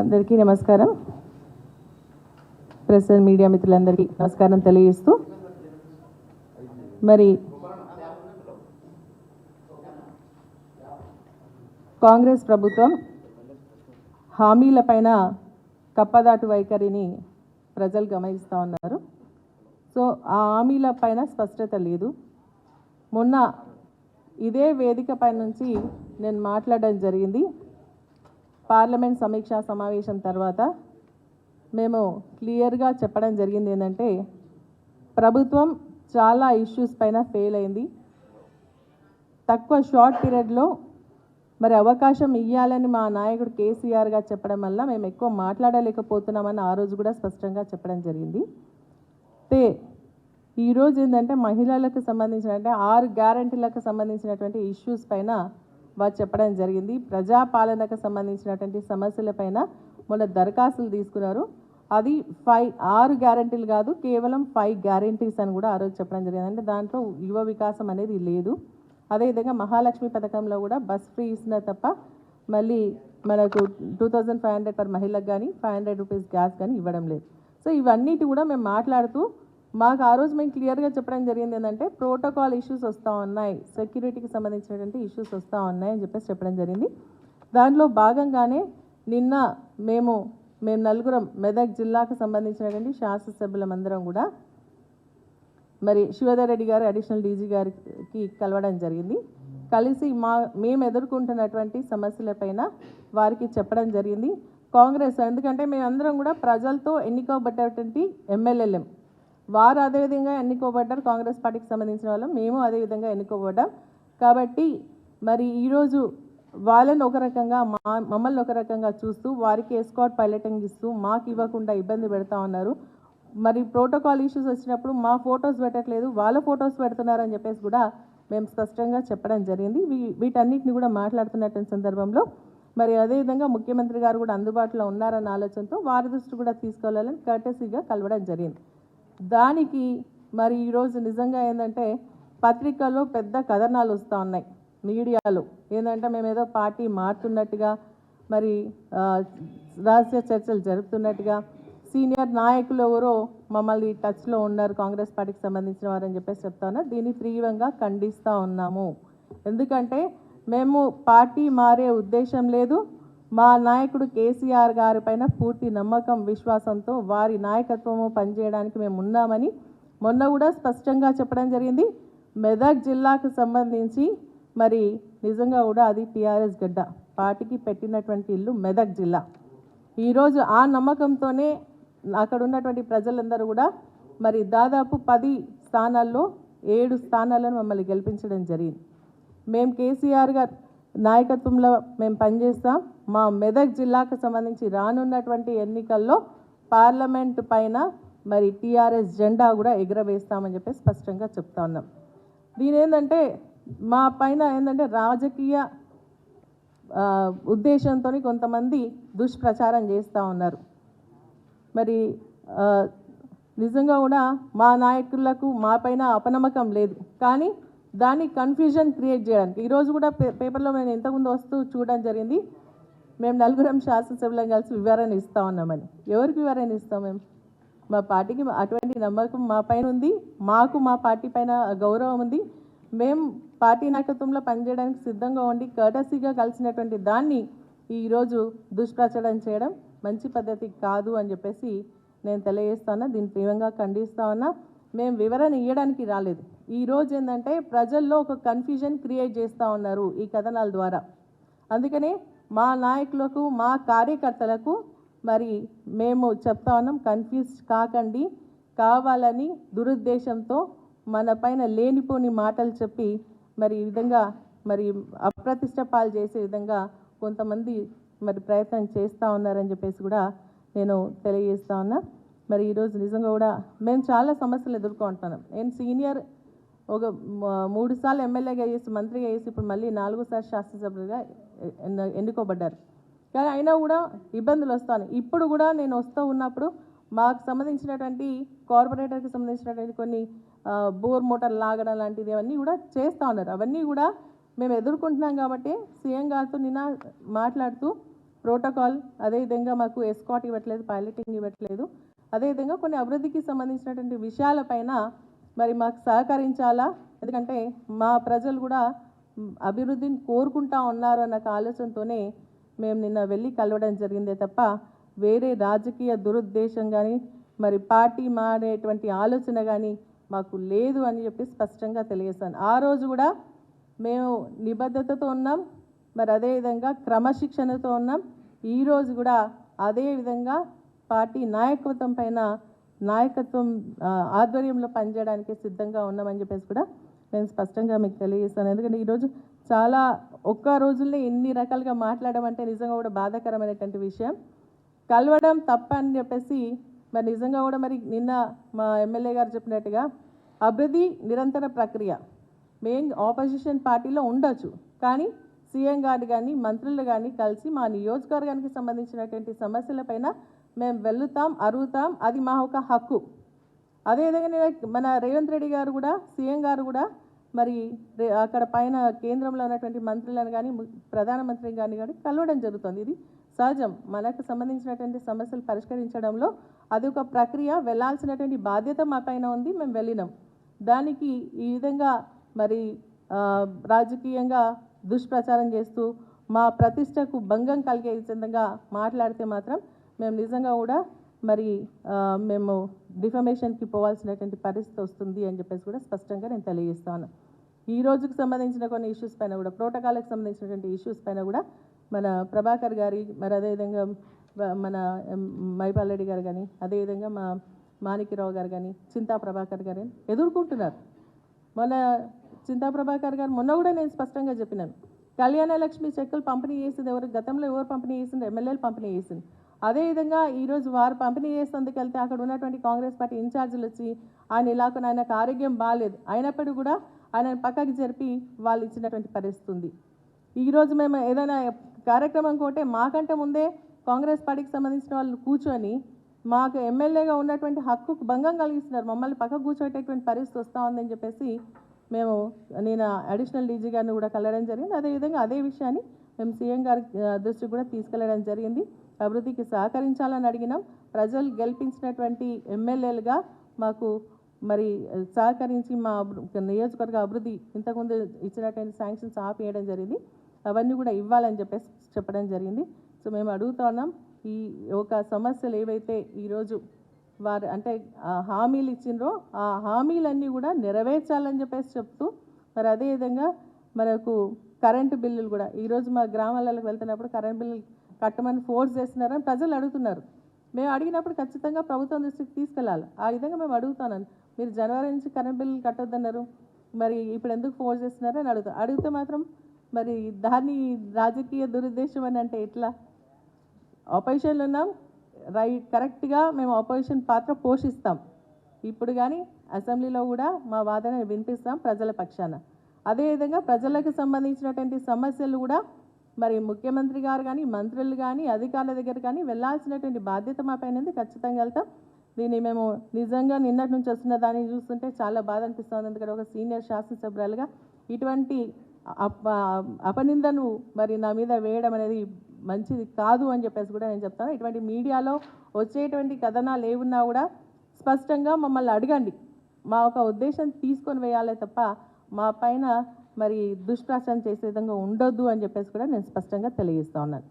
అందరికీ నమస్కారం. Press media మిత్రులందరికీ నమస్కారం తెలియజేస్తూ, మరి కాంగ్రెస్ ప్రభుత్వం హామీలపైన కప్పదాటు వైఖరిని ప్రజలు గమనిస్తూ ఉన్నారు. సో ఆ హామీలపైన స్పష్టత లేదు. మొన్న ఇదే వేదిక పై నుంచి నేను మాట్లాడడం జరిగింది. పార్లమెంట్ సమీక్షా సమావేశం తర్వాత మేము క్లియర్గా చెప్పడం జరిగింది ఏంటంటే, ప్రభుత్వం చాలా ఇష్యూస్ పైన ఫెయిల్ అయింది. తక్కువ షార్ట్ పీరియడ్లో మరి అవకాశం ఇవ్వాలని మా నాయకుడు కేసీఆర్ గారు చెప్పడం వల్ల మేము ఎక్కువ మాట్లాడలేకపోతున్నామని ఆ రోజు కూడా స్పష్టంగా చెప్పడం జరిగింది. అయితే ఈరోజు ఏంటంటే మహిళలకు సంబంధించిన 6 గ్యారంటీలకు సంబంధించినటువంటి ఇష్యూస్ పైన వారు చెప్పడం జరిగింది. ప్రజాపాలనకు సంబంధించినటువంటి సమస్యలపైన మొన్న దరఖాస్తులు తీసుకున్నారు. అది 6 గ్యారంటీలు కాదు, కేవలం 5 గ్యారంటీస్ అని కూడా ఆ రోజు చెప్పడం జరిగింది. అంటే దాంట్లో యువ వికాసం అనేది లేదు. అదేవిధంగా మహాలక్ష్మి పథకంలో కూడా బస్ ఫ్రీ ఇస్తున్న తప్ప మళ్ళీ మనకు 2500 పర్ మహిళకు కానీ 500 రూపీస్ గ్యాస్ కానీ ఇవ్వడం లేదు. సో ఇవన్నిటి కూడా మేము మాట్లాడుతూ మాకు ఆ రోజు మేము క్లియర్గా చెప్పడం జరిగింది ఏంటంటే, ప్రోటోకాల్ ఇష్యూస్ వస్తూ ఉన్నాయి, సెక్యూరిటీకి సంబంధించినటువంటి ఇష్యూస్ వస్తూ ఉన్నాయి అని చెప్పడం జరిగింది. దాంట్లో భాగంగానే నిన్న మేము నలుగురం మెదక్ జిల్లాకు సంబంధించినటువంటి శాసనసభ్యులమందరం కూడా మరి శివధర్ రెడ్డి గారు అడిషనల్ డీజీ గారికి కలవడం జరిగింది. కలిసి మేము ఎదుర్కొంటున్నటువంటి సమస్యలపైన వారికి చెప్పడం జరిగింది. కాంగ్రెస్ ఎందుకంటే మేమందరం కూడా ప్రజలతో ఎన్నుకోబడ్డటువంటి ఎమ్మెల్యేలం, వారు అదేవిధంగా ఎన్నుకోబడ్డారు. కాంగ్రెస్ పార్టీకి సంబంధించిన వాళ్ళం, మేము అదేవిధంగా ఎన్నుకోబడ్డాం. కాబట్టి మరి ఈరోజు వాళ్ళని ఒక రకంగా మమ్మల్ని ఒక రకంగా చూస్తూ వారికి ఎస్కాట్ పైలటింగ్ ఇస్తూ మాకు ఇవ్వకుండా ఇబ్బంది పెడతా ఉన్నారు. మరి ప్రోటోకాల్ ఇష్యూస్ వచ్చినప్పుడు మా ఫొటోస్ పెట్టట్లేదు, వాళ్ళ ఫొటోస్ పెడుతున్నారని చెప్పేసి కూడా మేము స్పష్టంగా చెప్పడం జరిగింది. వీటన్నిటిని కూడా మాట్లాడుతున్నటువంటి సందర్భంలో మరి అదేవిధంగా ముఖ్యమంత్రి గారు కూడా అందుబాటులో ఉన్నారన్న ఆలోచనతో వారి దృష్టి కూడా తీసుకోవాలని కర్టెసీగా కలవడం జరిగింది. దానికి మరి ఈరోజు నిజంగా ఏంటంటే పత్రికల్లో పెద్ద కథనాలు వస్తూ ఉన్నాయి, మీడియాలో ఏంటంటే మేము ఏదో పార్టీ మారుతున్నట్టుగా, మరి రహస్య చర్చలు జరుపుతున్నట్టుగా, సీనియర్ నాయకులు ఎవరో మమ్మల్ని టచ్లో ఉన్నారు కాంగ్రెస్ పార్టీకి సంబంధించిన వారని చెప్పేసి చెప్తా ఉన్నా. దీన్ని తీవ్రంగా ఖండిస్తూ ఉన్నాము. ఎందుకంటే మేము పార్టీ మారే ఉద్దేశం లేదు. మా నాయకుడు కేసీఆర్ గారి పైన పూర్తి నమ్మకం విశ్వాసంతో వారి నాయకత్వము పనిచేయడానికి మేము ఉన్నామని మొన్న కూడా స్పష్టంగా చెప్పడం జరిగింది. మెదక్ జిల్లాకు సంబంధించి మరి నిజంగా కూడా అది టీఆర్ఎస్ గడ్డ, పార్టీకి పెట్టినటువంటి ఇల్లు మెదక్ జిల్లా. ఈరోజు ఆ నమ్మకంతోనే అక్కడ ఉన్నటువంటి ప్రజలందరూ కూడా మరి దాదాపు 10 స్థానాల్లో 7 స్థానాలను మమ్మల్ని గెలిపించడం జరిగింది. మేము కేసీఆర్ గారు నాయకత్వంలో మేము పనిచేస్తాం. మా మెదక్ జిల్లాకు సంబంధించి రానున్నటువంటి ఎన్నికల్లో పార్లమెంటు పైన మరి టీఆర్ఎస్ జెండా కూడా ఎగురవేస్తామని చెప్పి స్పష్టంగా చెప్తా ఉన్నాం. దీని ఏంటంటే మా పైన ఏంటంటే రాజకీయ ఉద్దేశంతో కొంతమంది దుష్ప్రచారం చేస్తూ ఉన్నారు. మరి నిజంగా కూడా మా నాయకులకు మా పైన అపనమ్మకం లేదు, కానీ దాన్ని కన్ఫ్యూజన్ క్రియేట్ చేయడానికి ఈరోజు కూడా పేపర్లో మేము ఇంతకుముందు వస్తూ చూడడం జరిగింది. మేము నలుగురం శాసనసభ్యులం కలిసి వివరణ ఇస్తూ ఉన్నామని. ఎవరికి వివరణ ఇస్తాం? మేము మా పార్టీకి అటువంటి నమ్మకం మా పైన ఉంది, మాకు మా పార్టీ పైన గౌరవం ఉంది. మేము పార్టీ నాయకత్వంలో పనిచేయడానికి సిద్ధంగా ఉండి కర్టసీగా కలిసినటువంటి దాన్ని ఈరోజు దుష్ప్రచారం చేయడం మంచి పద్ధతి కాదు అని చెప్పేసి నేను తెలియజేస్తున్నా. దీన్ని తీవ్రంగా ఖండిస్తా ఉన్నా. మేము వివరణ ఇవ్వడానికి రాలేదు. ఈరోజు ఏంటంటే ప్రజల్లో ఒక కన్ఫ్యూజన్ క్రియేట్ చేస్తూ ఉన్నారు ఈ కథనాల ద్వారా. అందుకనే మా నాయకులకు మా కార్యకర్తలకు మరి మేము చెప్తా ఉన్నాం, కన్ఫ్యూజ్ కాకండి. కావాలని దురుద్దేశంతో మన పైన లేనిపోని మాటలు చెప్పి మరి ఈ విధంగా మరి అప్రతిష్ట పాలు చేసే విధంగా కొంతమంది మరి ప్రయత్నం చేస్తూ ఉన్నారని చెప్పేసి కూడా నేను తెలియజేస్తా ఉన్నా. మరి ఈరోజు నిజంగా కూడా మేము చాలా సమస్యలు ఎదుర్కొంటున్నాం. నేను సీనియర్ ఒక 3 సార్లు ఎమ్మెల్యేగా చేసి మంత్రిగా చేసి ఇప్పుడు మళ్ళీ 4సారి శాసనసభ్యులుగా ఎన్నుకోబడ్డారు. కానీ అయినా కూడా ఇబ్బందులు వస్తాను. ఇప్పుడు కూడా నేను వస్తూ ఉన్నప్పుడు మాకు సంబంధించినటువంటి కార్పొరేటర్కి సంబంధించినటువంటి కొన్ని బోర్ మోటార్ లాగడం లాంటిది అవన్నీ కూడా చేస్తూ ఉన్నారు. అవన్నీ కూడా మేము ఎదుర్కొంటున్నాం. కాబట్టి సీఎం గారితో నిన్న మాట్లాడుతూ ప్రోటోకాల్, అదేవిధంగా మాకు ఎస్కాట్ ఇవ్వట్లేదు, పైలటింగ్ ఇవ్వట్లేదు. అదేవిధంగా కొన్ని అభివృద్ధికి సంబంధించినటువంటి విషయాలపైన మరి మాకు సహకరించాలా, ఎందుకంటే మా ప్రజలు కూడా అభివృద్ధిని కోరుకుంటా ఉన్నారు అన్న ఆలోచనతోనే మేము నిన్న వెళ్ళి కలవడం జరిగిందే తప్ప వేరే రాజకీయ దురుద్దేశం కానీ మరి పార్టీ మారేటువంటి ఆలోచన కానీ మాకు లేదు అని చెప్పి స్పష్టంగా తెలియజేస్తాను. ఆ రోజు కూడా మేము నిబద్ధతతో ఉన్నాం, మరి అదేవిధంగా క్రమశిక్షణతో ఉన్నాం. ఈరోజు కూడా అదేవిధంగా పార్టీ నాయకత్వం ఆధ్వర్యంలో పనిచేయడానికి సిద్ధంగా ఉన్నామని చెప్పేసి కూడా నేను స్పష్టంగా మీకు తెలియజేస్తాను. ఎందుకంటే ఈరోజు చాలా ఒక్క రోజుల్లో ఎన్ని రకాలుగా మాట్లాడడం అంటే నిజంగా కూడా బాధాకరమైనటువంటి విషయం. కలవడం తప్ప అని చెప్పేసి మరి నిజంగా కూడా మరి నిన్న మా ఎమ్మెల్యే గారు చెప్పినట్టుగా అభివృద్ధి నిరంతర ప్రక్రియ. మేము ఆపోజిషన్ పార్టీలో ఉండొచ్చు, కానీ సీఎం గారు కానీ మంత్రులు కానీ కలిసి మా నియోజకవర్గానికి సంబంధించినటువంటి సమస్యలపైన మేము వెళ్తాం, అరుగుతాం. అది మా ఒక హక్కు. అదేవిధంగా మన రేవంత్ రెడ్డి గారు కూడా, సీఎం గారు కూడా మరి అక్కడ పైన కేంద్రంలో ఉన్నటువంటి మంత్రులను కానీ ప్రధానమంత్రిని కానీ కలవడం జరుగుతుంది. ఇది సహజం. మనకు సంబంధించినటువంటి సమస్యలు పరిష్కరించడంలో అది ఒక ప్రక్రియ. వెళ్ళాల్సినటువంటి బాధ్యత మా పైన ఉంది, మేము వెళ్ళినాం. దానికి ఈ విధంగా మరి రాజకీయంగా దుష్ప్రచారం చేస్తూ మా ప్రతిష్టకు భంగం కలిగే విధంగా మాట్లాడితే మాత్రం మేము నిజంగా కూడా మరి మేము డిఫమేషన్కి పోవాల్సినటువంటి పరిస్థితి వస్తుంది అని చెప్పేసి కూడా స్పష్టంగా నేను తెలియజేస్తాను. ఈ రోజుకు సంబంధించిన కొన్ని ఇష్యూస్ పైన కూడా, ప్రోటోకాల్కి సంబంధించినటువంటి ఇష్యూస్ పైన కూడా మన ప్రభాకర్ గారి, మరి అదేవిధంగా మన మైపాల్ రెడ్డి గారు కానీ, అదేవిధంగా మా మాణిక్యరావు గారు కానీ, చింతా ప్రభాకర్ గారు ఎదుర్కొంటున్నారు. మన చింతా ప్రభాకర్ గారు మొన్న కూడా నేను స్పష్టంగా చెప్పినాను, కళ్యాణ లక్ష్మి చెక్కులు పంపిణీ చేసింది ఎవరు, గతంలో ఎవరు పంపిణీ చేసింది, ఎమ్మెల్యేలు పంపిణీ చేసింది. అదేవిధంగా ఈరోజు వారు పంపిణీ చేసేందుకు వెళ్తే అక్కడ ఉన్నటువంటి కాంగ్రెస్ పార్టీ ఇన్ఛార్జీలు వచ్చి ఆయనకు ఆరోగ్యం బాగాలేదు, అయినప్పటికీ కూడా ఆయన పక్కకి జరిపి వాళ్ళు ఇచ్చినటువంటి పరిస్థితి ఉంది. ఈరోజు మేము ఏదైనా కార్యక్రమం కోటే మాకంటే ముందే కాంగ్రెస్ పార్టీకి సంబంధించిన వాళ్ళు కూర్చొని మాకు ఎమ్మెల్యేగా ఉన్నటువంటి హక్కుకు భంగం కలిగిస్తున్నారు, మమ్మల్ని పక్కకు కూర్చోబెట్టేటువంటి పరిస్థితి వస్తూ ఉందని చెప్పేసి నేను అడిషనల్ డీజీ గారిని కూడా కలవడం జరిగింది. అదేవిధంగా అదే విషయాన్ని మేము సీఎం గారి దృష్టికి కూడా తీసుకెళ్లడం జరిగింది. అభివృద్ధికి సహకరించాలని అడిగినాం. ప్రజలు గెలిపించినటువంటి ఎమ్మెల్యేలుగా మాకు మరి సహకరించి మా నియోజకవర్గ అభివృద్ధి ఇంతకుముందు ఇచ్చినటువంటి శాంక్షన్స్ ఆపేయడం జరిగింది, అవన్నీ కూడా ఇవ్వాలని చెప్పేసి చెప్పడం జరిగింది. సో మేము అడుగుతా ఉన్నాం, ఈ ఒక సమస్యలు ఏవైతే ఈరోజు వారు అంటే హామీలు ఇచ్చిండ్రో ఆ హామీలన్నీ కూడా నెరవేర్చాలని చెప్పేసి చెప్తూ, మరి అదేవిధంగా మనకు కరెంటు బిల్లులు కూడా ఈరోజు మా గ్రామాలకు వెళ్తున్నప్పుడు కరెంట్ బిల్లులు కట్టమని ఫోర్స్ చేస్తున్నారని ప్రజలు అడుగుతున్నారు. మేము అడిగినప్పుడు ఖచ్చితంగా ప్రభుత్వం దృష్టికి తీసుకెళ్ళాలి. ఆ విధంగా మేము అడుగుతాను. మీరు జనవరి నుంచి కరెంట్ బిల్లులు కట్టొద్దన్నారు, మరి ఇప్పుడు ఎందుకు ఫోర్స్ చేస్తున్నారని అడిగితే మాత్రం మరి దాన్ని రాజకీయ దురుద్దేశం అని అంటే ఎట్లా? ఆపోజిషన్లో ఉన్నాం, కరెక్ట్గా మేము ఆపోజిషన్ పాత్ర పోషిస్తాం. ఇప్పుడు కానీ అసెంబ్లీలో కూడా మా వాదన వినిపిస్తాం ప్రజల పక్షాన. అదేవిధంగా ప్రజలకు సంబంధించినటువంటి సమస్యలు కూడా మరి ముఖ్యమంత్రి గారు కానీ, మంత్రులు కానీ, అధికారుల దగ్గర కానీ వెళ్ళాల్సినటువంటి బాధ్యత మా పైన ఉంది. ఖచ్చితంగా వెళ్తాం. దీన్ని మేము నిజంగా నిన్నటి నుంచి వస్తున్న దాన్ని చూస్తుంటే చాలా బాధ అనిపిస్తుంది. ఎందుకంటే ఒక సీనియర్ శాసనసభ్యులుగా ఇటువంటి అపనిందను మరి నా మీద వేయడం అనేది మంచిది కాదు అని చెప్పేసి కూడా నేను చెప్తాను. ఇటువంటి మీడియాలో వచ్చేటువంటి కథనాలు ఏమున్నా కూడా స్పష్టంగా మమ్మల్ని అడగండి. మా ఒక ఉద్దేశం తీసుకొని వేయాలే తప్ప మా పైన మరి దుష్ప్రచారం చేసే విధంగా ఉండొద్దు అని చెప్పేసి కూడా నేను స్పష్టంగా తెలియజేస్తా ఉన్నాను.